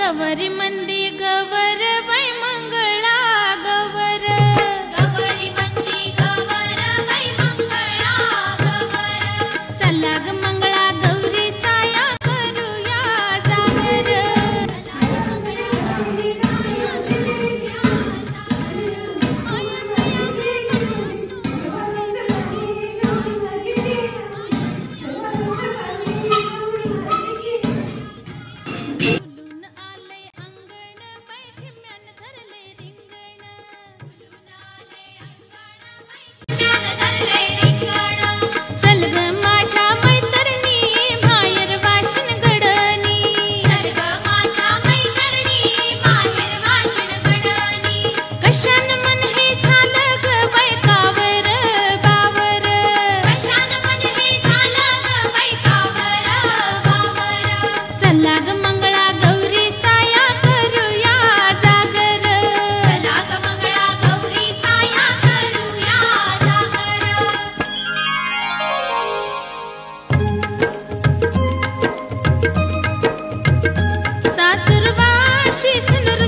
गवरी मंदी गवर बाई मंगळा गवर गवरी मंदी गवर बाई मंगळा गवर चला ग मंगळा गौरीचा या करूया जागर चल ग माझ्या मैत्रिणी बाहेर वाशिन गडनी चल ग माझ्या मैत्रिणी बाहेर वाशिन गडनी कशान मन हे झालं ग बाई कावर बावर कशान मन हे झालं ग बाई कावर बावर चला ग मंगळा गौरीचा या करूया जागर चला ग मंगळा गौरीचा या करूया जागर सासुरवाशी सुनर